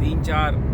3-4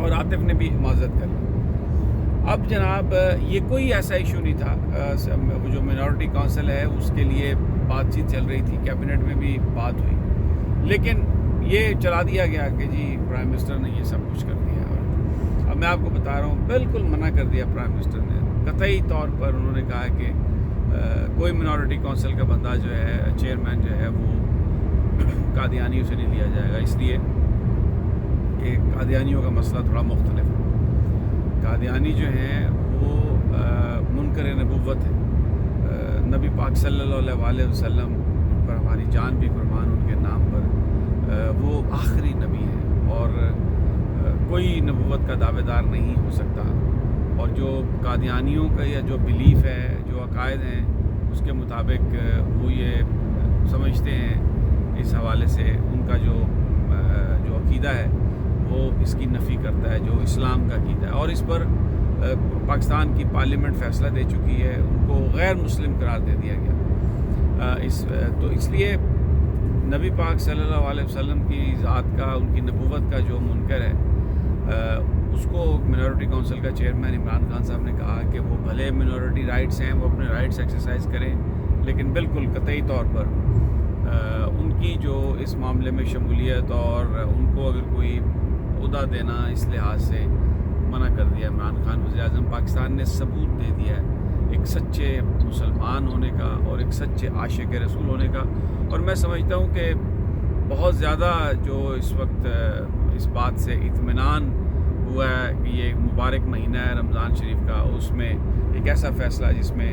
اور عاطف نے بھی معذرت کر لی۔ اب جناب یہ کوئی ایسا ایشو نہیں تھا، وہ جو منورٹی کونسل ہے اس کے لیے بات چیت چل رہی تھی، کیبنٹ میں بھی بات ہوئی، لیکن یہ چلا دیا گیا کہ جی پرائم منسٹر نے یہ سب کچھ کر دیا۔ اور اب میں آپ کو بتا رہا ہوں بالکل منع کر دیا پرائم منسٹر نے، قطعی طور پر انہوں نے کہا کہ کوئی منورٹی کونسل کا بندہ جو ہے، چیئرمین جو ہے، وہ قادیانیوں سے نہیں لیا جائے گا، اس لیے کہ قادیانیوں کا مسئلہ تھوڑا مختلف ہے۔ قادیانی جو ہیں وہ منکر نبوت ہے، نبی پاک صلی اللہ علیہ وسلم پر ہماری جان بھی قربان ان کے نام پر، وہ آخری نبی ہے اور کوئی نبوت کا دعوے دار نہیں ہو سکتا۔ اور جو قادیانیوں کا یا جو بلیف ہے، جو عقائد ہیں، اس کے مطابق وہ یہ سمجھتے ہیں، اس حوالے سے ان کا جو عقیدہ ہے وہ اس کی نفی کرتا ہے جو اسلام کا عقیدہ ہے، اور اس پر پاکستان کی پارلیمنٹ فیصلہ دے چکی ہے، ان کو غیر مسلم قرار دے دیا گیا۔ تو اس لیے نبی پاک صلی اللہ علیہ وسلم کی ذات کا، ان کی نبوت کا جو منکر ہے، اس کو منورٹی کونسل کا چیئرمین عمران خان صاحب نے کہا کہ وہ بھلے منورٹی رائٹس ہیں، وہ اپنے رائٹس ایکسرسائز کریں، لیکن بالکل قطعی طور پر ان کی جو اس معاملے میں شمولیت اور ان کو اگر کوئی عہدہ دینا اس لحاظ سے منع کر دیا عمران خان وزیر اعظم پاکستان نے۔ ثبوت دے دیا ہے ایک سچے مسلمان ہونے کا اور ایک سچے عاشق رسول ہونے کا۔ اور میں سمجھتا ہوں کہ بہت زیادہ جو اس وقت اس بات سے اطمینان ہوا ہے کہ یہ مبارک مہینہ ہے رمضان شریف کا، اس میں ایک ایسا فیصلہ جس میں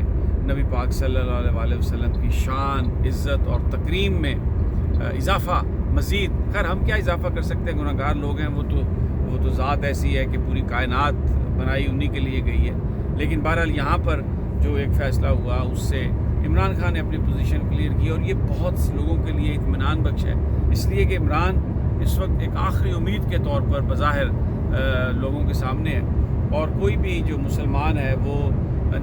نبی پاک صلی اللہ علیہ وسلم کی شان، عزت اور تکریم میں اضافہ مزید، خیر ہم کیا اضافہ کر سکتے ہیں، گناہگار لوگ ہیں، وہ تو ذات ایسی ہے کہ پوری کائنات بنائی انہی کے لیے گئی ہے، لیکن بہرحال یہاں پر جو ایک فیصلہ ہوا اس سے عمران خان نے اپنی پوزیشن کلیئر کی، اور یہ بہت سے لوگوں کے لیے اطمینان بخش ہے، اس لیے کہ عمران اس وقت ایک آخری امید کے طور پر بظاہر لوگوں کے سامنے ہے، اور کوئی بھی جو مسلمان ہے وہ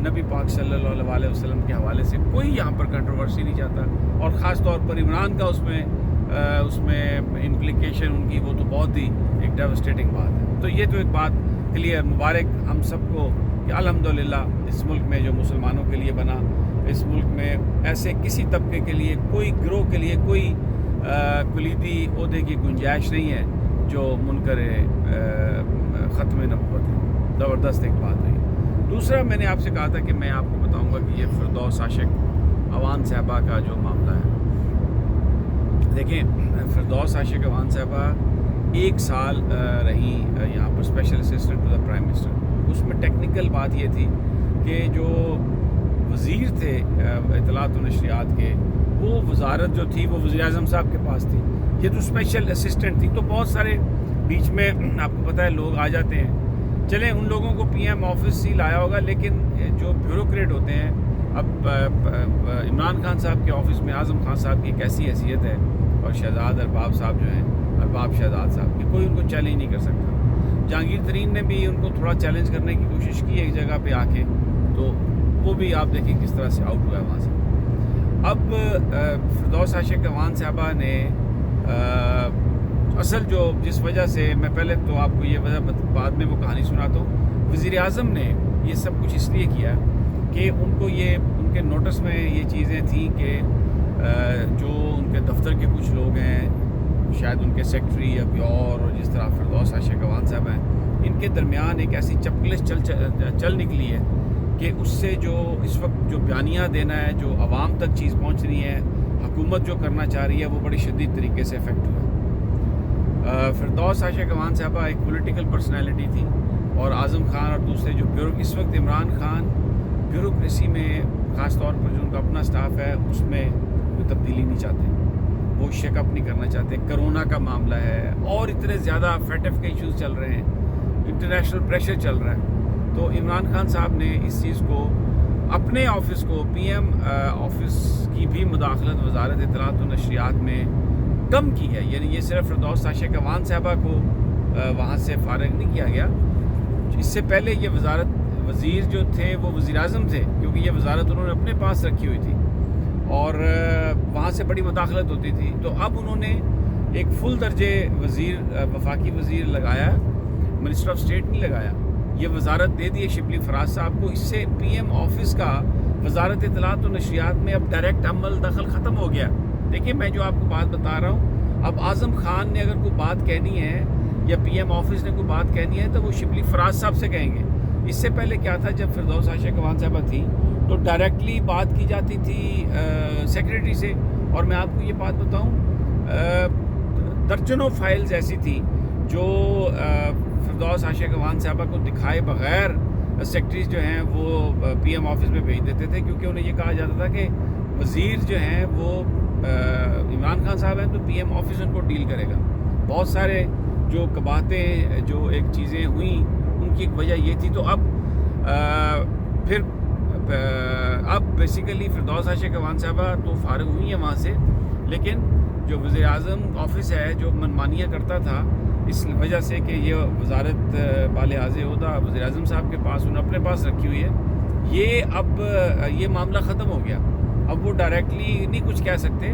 نبی پاک صلی اللہ علیہ وسلم کے حوالے سے کوئی یہاں پر کنٹروورسی نہیں چاہتا، اور خاص طور پر عمران کا اس میں امپلیکیشن ان کی وہ تو بہت ہی ایک ڈیوسٹیٹنگ بات ہے۔ تو یہ تو ایک بات کلیئر، مبارک ہم سب کو کہ الحمدللہ اس ملک میں جو مسلمانوں کے لیے بنا، اس ملک میں ایسے کسی طبقے کے لیے، کوئی گروہ کے لیے کوئی کلیدی عہدے کی گنجائش نہیں ہے جو منکر ختم نبوت ہے۔ زبردست ایک بات ہوئی۔ دوسرا میں نے آپ سے کہا تھا کہ میں آپ کو بتاؤں گا کہ یہ فردوس عاشق اوان صاحبہ کا جو معاملہ ہے، دیکھیں فردوس عاشق اوان صاحبہ 1 سال رہی یہاں پر special assistant to the prime minister. اس میں ٹیکنیکل بات یہ تھی کہ جو وزیر تھے اطلاعات و نشریات کے، وہ وزارت جو تھی وہ وزیر اعظم صاحب کے پاس تھی، یہ تو اسپیشل اسسٹنٹ تھی، تو بہت سارے بیچ میں آپ کو پتہ ہے لوگ آ جاتے ہیں، چلیں ان لوگوں کو پی ایم آفس ہی لایا ہوگا، لیکن جو بیوروکریٹ ہوتے ہیں، اب عمران خان صاحب کے آفس میں اعظم خان صاحب کی ایک ایسی حیثیت ہے، اور شہزاد ارباب صاحب جو ہیں، ارباب شہزاد صاحب کی کوئی ان کو چیلنج نہیں کر سکتا۔ جہانگیر ترین نے بھی ان کو تھوڑا چیلنج کرنے کی کوشش کی ایک جگہ پہ آ کے، تو وہ بھی آپ دیکھیں کس طرح سے آؤٹ ہوا ہے وہاں سے۔ اب فردوس عاشق اوان صاحبہ نے اصل جو جس وجہ سے، میں پہلے تو آپ کو یہ وجہ بعد میں وہ کہانی سناتا ہوں، وزیر اعظم نے یہ سب کچھ اس لیے کیا کہ ان کو یہ ان کے نوٹس میں یہ چیزیں تھیں کہ جو ان کے دفتر کے کچھ لوگ ہیں، شاید ان کے سیکٹری یا کوئی اور جس طرح فردوس عاشق اوان صاحب ہیں، ان کے درمیان ایک ایسی چپکلش چل نکلی ہے کہ اس سے جو اس وقت جو بیانیہ دینا ہے، جو عوام تک چیز پہنچنی ہے، حکومت جو کرنا چاہ رہی ہے، وہ بڑی شدید طریقے سے افیکٹ ہوا۔ فردوس عاشق اوان صاحبہ ایک پولیٹیکل پرسنالٹی تھی، اور اعظم خان اور دوسرے جو اس وقت عمران خان بیوروکریسی میں، خاص طور پر جو ان کا اپنا سٹاف ہے، اس میں کوئی تبدیلی نہیں چاہتے، وہ شیک اپ نہیں کرنا چاہتے۔ کرونا کا معاملہ ہے اور اتنے زیادہ فیٹف کے ایشوز چل رہے ہیں، انٹرنیشنل پریشر چل رہا ہے، تو عمران خان صاحب نے اس چیز کو اپنے آفس کو، پی ایم آفس کی بھی مداخلت وزارت اطلاعات و نشریات میں کم کی ہے، یعنی یہ صرف فردوس عاشق اوان صاحبہ کو وہاں سے فارغ نہیں کیا گیا، اس سے پہلے یہ وزیر جو تھے وہ وزیر اعظم تھے، کیونکہ یہ وزارت انہوں نے اپنے پاس رکھی ہوئی تھی اور وہاں سے بڑی مداخلت ہوتی تھی، تو اب انہوں نے ایک فل درجے وزیر، وفاقی وزیر لگایا، منسٹر آف اسٹیٹ نہیں لگایا، یہ وزارت دے دی ہے شبلی فراز صاحب کو. اس سے پی ایم آفس کا وزارت اطلاعات و نشریات میں اب ڈائریکٹ عمل دخل ختم ہو گیا. دیکھیے میں جو آپ کو بات بتا رہا ہوں، اب اعظم خان نے اگر کوئی بات کہنی ہے یا پی ایم آفس نے کوئی بات کہنی ہے تو وہ شبلی فراز صاحب سے کہیں گے. اس سے پہلے کیا تھا، جب فردوس عائشہ کوان صاحبہ تھی تو ڈائریکٹلی بات کی جاتی تھی سیکریٹری سے. اور میں آپ کو یہ بات بتاؤں، درجنوں فائلز ایسی تھیں جو فردوس عائشہ کوان صاحبہ کو دکھائے بغیر سیکریٹریز جو ہیں وہ پی ایم آفس میں بھیج دیتے تھے، کیونکہ انہیں یہ کہا جاتا تھا کہ وزیر جو ہیں وہ عمران خان صاحب ہیں تو پی ایم آفس ان کو ڈیل کرے گا. بہت سارے جو قباحتیں جو ایک چیزیں ہوئیں ان کی ایک وجہ یہ تھی. تو اب بیسیکلی فردوس عائشہ کوان صاحبہ تو فارغ ہوئی ہیں وہاں سے، لیکن جو وزیر اعظم آفس ہے جو منمانیاں کرتا تھا اس وجہ سے کہ یہ وزارت بالِعاض عہدہ وزیر اعظم صاحب کے پاس انہوں نے اپنے پاس رکھی ہوئی ہے، اب یہ معاملہ ختم ہو گیا. اب وہ ڈائریکٹلی نہیں کچھ کہہ سکتے،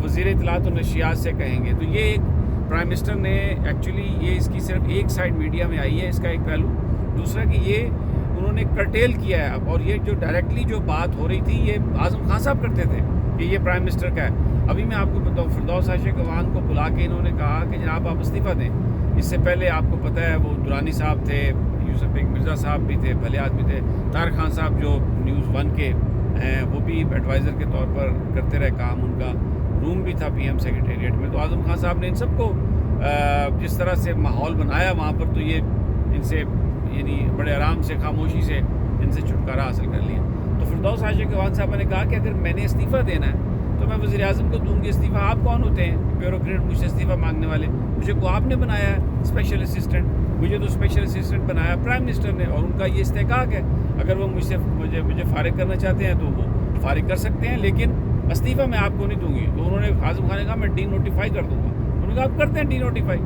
وزیر اطلاعات و نشریات سے کہیں گے. تو یہ ایک پرائم منسٹر نے ایکچولی یہ اس کی صرف ایک سائڈ میڈیا میں آئی ہے، اس کا ایک پہلو. دوسرا کہ یہ انہوں نے کرٹیل کیا ہے اب، اور یہ جو ڈائریکٹلی جو بات ہو رہی تھی یہ اعظم خان صاحب کرتے تھے کہ یہ پرائم منسٹر کا ہے. ابھی میں آپ کو بتاؤں، فردوس عائشہ کوان کو بلا کے انہوں نے کہا کہ جناب آپ استعفیٰ دیں. اس سے پہلے آپ کو پتہ ہے وہ درانی صاحب تھے، یوسف بیگ مرزا صاحب بھی تھے، بھلے آدمی تھے، طاہر خان صاحب جو نیوز 1 کے ہیں وہ بھی ایڈوائزر کے طور پر کرتے رہے کام، ان کا روم بھی تھا پی ایم سیکریٹریٹ میں. تو اعظم خان صاحب نے ان سب کو جس طرح سے ماحول بنایا وہاں پر، تو یہ ان سے یعنی بڑے آرام سے خاموشی سے ان سے چھٹکارا حاصل کر لیا. تو فردوس عائشہ کوان صاحبہ نے کہا کہ اگر میں نے استعفیٰ دینا ہے تو میں وزیر اعظم کو دوں گی استعفیٰ. آپ کون ہوتے ہیں بیوروکریٹ مجھ سے استعفیٰ مانگنے والے؟ مجھے کو آپ نے بنایا ہے اسپیشل اسسٹنٹ، مجھے تو اسپیشل اسسٹنٹ بنایا پرائم منسٹر نے، اور ان کا یہ استحقاق ہے. اگر وہ مجھے فارغ کرنا چاہتے ہیں تو وہ فارغ کر سکتے ہیں، لیکن استعفیٰ میں آپ کو نہیں دوں گی. تو انہوں نے اعظم خان نے کہا میں ڈی نوٹیفائی کر دوں گا. انہوں نے کہا آپ کرتے ہیں ڈی نوٹیفائی،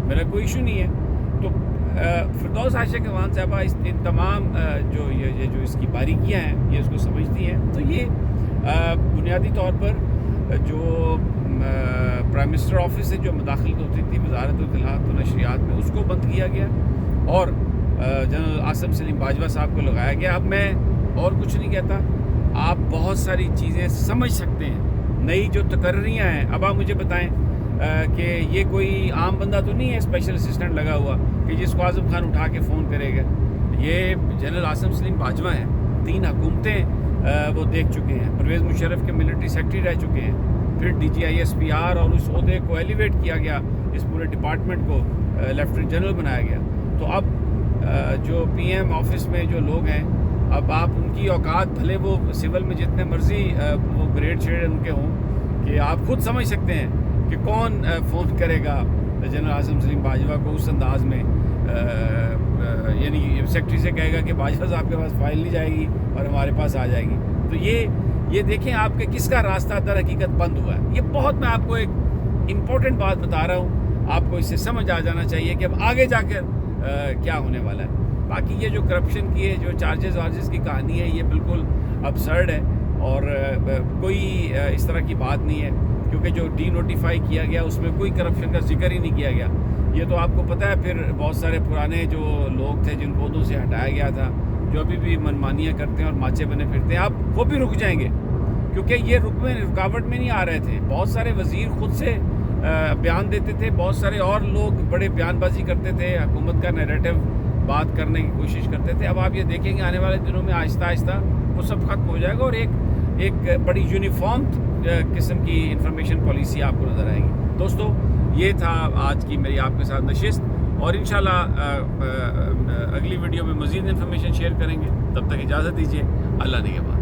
میرا کوئی ایشو نہیں ہے. تو فردوس عائشہ کوان صاحبہ ان تمام جو اس کی باریکیاں ہیں یہ اس کو سمجھتی ہیں. تو یہ بنیادی طور پر جو پرائم منسٹر آفس سے جو مداخلت ہوتی تھی وزارت اطلاعات و نشریات میں، اس کو بند کیا گیا اور جنرل عاصم سلیم باجوہ صاحب کو لگایا گیا. اب میں اور کچھ نہیں کہتا، آپ بہت ساری چیزیں سمجھ سکتے ہیں، نئی جو تقرریاں ہیں. اب آپ مجھے بتائیں کہ یہ کوئی عام بندہ تو نہیں ہے اسپیشل اسسٹنٹ لگا ہوا کہ جس کو اعظم خان اٹھا کے فون کرے گا. یہ جنرل عاصم سلیم باجوہ ہیں، 3 حکومتیں وہ دیکھ چکے ہیں، پرویز مشرف کے ملٹری سیکرٹری رہ چکے ہیں، پھر D G I S P R, اور اس عہدے کو ایلیویٹ کیا گیا، اس پورے ڈپارٹمنٹ کو لیفٹیننٹ جنرل بنایا گیا. تو اب جو پی ایم آفس میں جو لوگ ہیں، اب آپ ان کی اوقات بھلے وہ سول میں جتنے مرضی وہ گریڈ شیڈ ان کے ہوں، کہ آپ خود سمجھ سکتے ہیں کہ کون فون کرے گا جنرل عاصم سلیم باجوہ کو اس انداز میں، یعنی سیکرٹری سے کہے گا کہ باجوہ صاحب کے پاس فائل نہیں جائے گی اور ہمارے پاس آ جائے گی. تو یہ دیکھیں آپ کے کس کا راستہ در حقیقت بند ہوا ہے. یہ بہت میں آپ کو ایک امپورٹنٹ بات بتا رہا ہوں، آپ کو اس سے سمجھ آ جانا چاہیے کہ اب آگے جا کر کیا ہونے والا ہے. باقی یہ جو کرپشن کی ہے، جو چارجز کی کہانی ہے، یہ بالکل ابسرڈ ہے اور کوئی اس طرح کی بات نہیں ہے، کیونکہ جو ڈی نوٹیفائی کیا گیا اس میں کوئی کرپشن کا ذکر ہی نہیں کیا گیا. یہ تو آپ کو پتہ ہے، پھر بہت سارے پرانے جو لوگ تھے جن کو عہدوں سے ہٹایا گیا تھا، جو ابھی بھی منمانیاں کرتے ہیں اور ماچے بنے پھرتے ہیں، آپ وہ بھی رک جائیں گے، کیونکہ یہ رکاوٹ میں نہیں آ رہے تھے. بہت سارے وزیر خود سے بیان دیتے تھے، بہت سارے اور لوگ بڑے بیان بازی کرتے تھے، حکومت کا نیریٹو بات کرنے کی کوشش کرتے تھے. اب آپ یہ دیکھیں گے آنے والے دنوں میں آہستہ آہستہ وہ سب ختم ہو جائے گا اور ایک بڑی یونیفارم قسم کی انفارمیشن پالیسی آپ کو نظر آئے گی. دوستو، یہ تھا آج کی میری آپ کے ساتھ نشست، اور انشاءاللہ اگلی ویڈیو میں مزید انفارمیشن شیئر کریں گے. تب تک اجازت دیجیے، اللہ نگہبان.